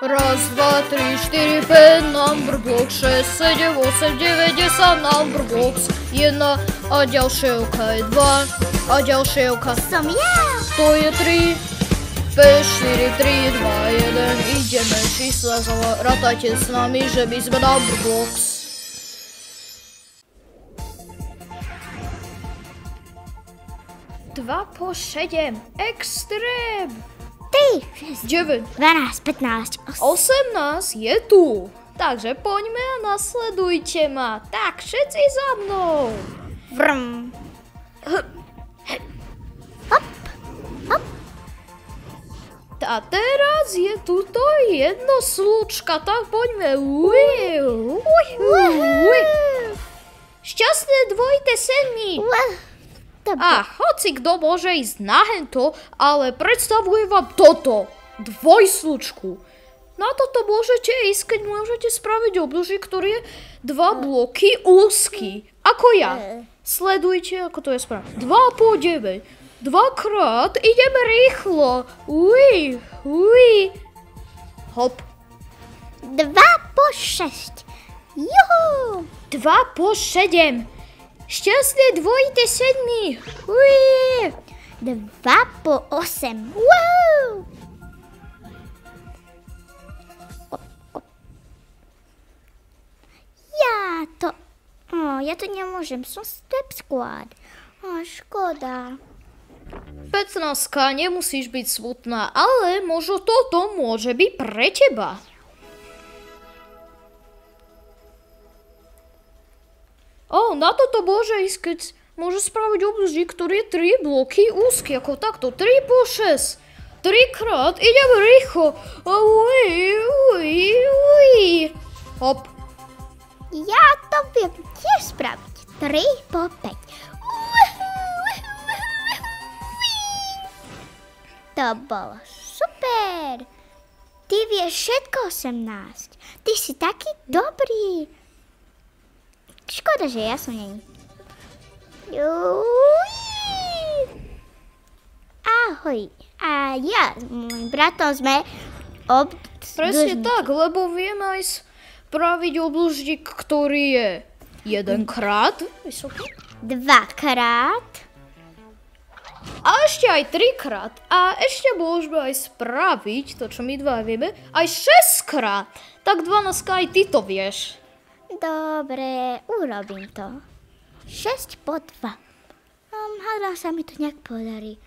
Raz, 2, 3, 4, 5, number box, 6, 7, 8, 9, 10, number box, 1 a ďalšievka je 2 a ďalšievka som ja. To je 3, 5, 4, 3, 2, 1, ideme čísla, rátajte s nami, že my sme number box. Dva po 7, extrém. 3, 9, 12, 15, 18 je tu. Takže poďme a nasledujte ma. Tak, všetci za mnou. Vrm. Hop, hop. A teraz je tuto jedno slúčka, tak poďme. Šťastné dvojité sedmi. A hoci kto môže ísť na hento, ale predstavujem vám toto. Dvojslučku. Na toto môžete ísť, keď môžete spraviť obdĺžik, ktorý je 2 bloky úzky. Ako ja. Sledujte, ako to je spraviť. 2 po 9. 2 krát. Ideme rýchlo. Hop. 2 po 6. Juhu. 2 po 7. Šťastné dvojité sedmi. 2 po 8. Wow. Ja to nemôžem, som step squad. Škoda. 15, nemusíš byť smutná, ale možno toto môže byť pre teba. Na toto môže ísť, keď môže spraviť obdĺžik, ktorý je 3 bloky úzky, ako takto. 3 po 6. 3 krát, ideme rýchlo. Hop. Ja to viem tiež spraviť. 3 po 5. To bolo super. Ty vieš všetko, 18. Ty si taký dobrý. Škoda, že ja som není. Ahoj. A ja s môjim bratom sme Presne tak, lebo vieme aj spraviť obdĺžik, ktorý je 1 krát vysoký, 2 krát a ešte aj 3 krát. A ešte môžeme aj spraviť to, čo my dva vieme, aj 6 krát. Tak 12 aj ty to vieš. Dobre, urobím to. 6 po 2. Hádam sa mi to nejak podarí.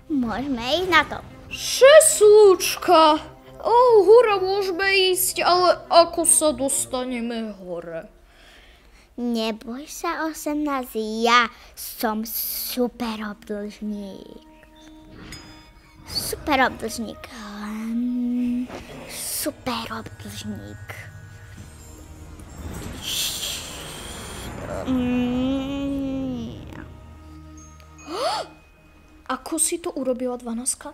Môžeme ísť na to. 6 slúčka. Hurá, môžeme ísť, ale ako sa dostaneme hore? Neboj sa, 18, ja som super obdĺžnik. Super obdĺžnik. Super obdĺžnik. Ako si to urobila 12?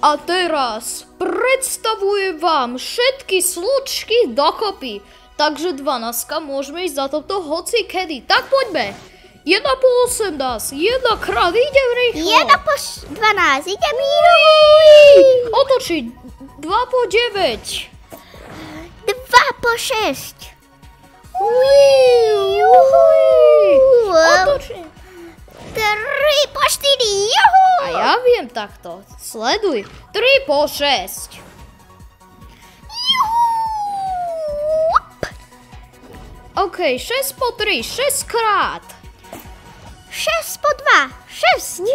A teraz predstavujem vám všetky slučky dokopy. Takže 12 môžeme ísť za toto hoci kedy. Tak poďme. 1 po 18. 1 krát. Idem rýchlo. 1 po 12. Idem otočiť. 2 po 9. 2 po 6. Otočiť. 3 po 4. Juhu. A ja viem takto. Sleduj. 3 po 6. OK, 6 po 3, 6 krát. 6 po 2, 6.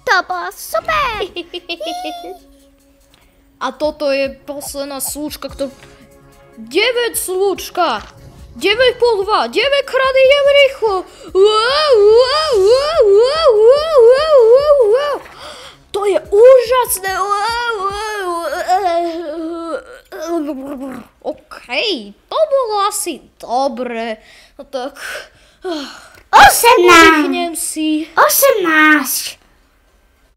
To bolo super. A toto je posledná slúčka, ktorú... 9 slúčka. 9 po 2, 9 krát idem rýchlo. To je úžasné. OK, to bolo asi dobre. No tak... 18. Oddychnem si. 18.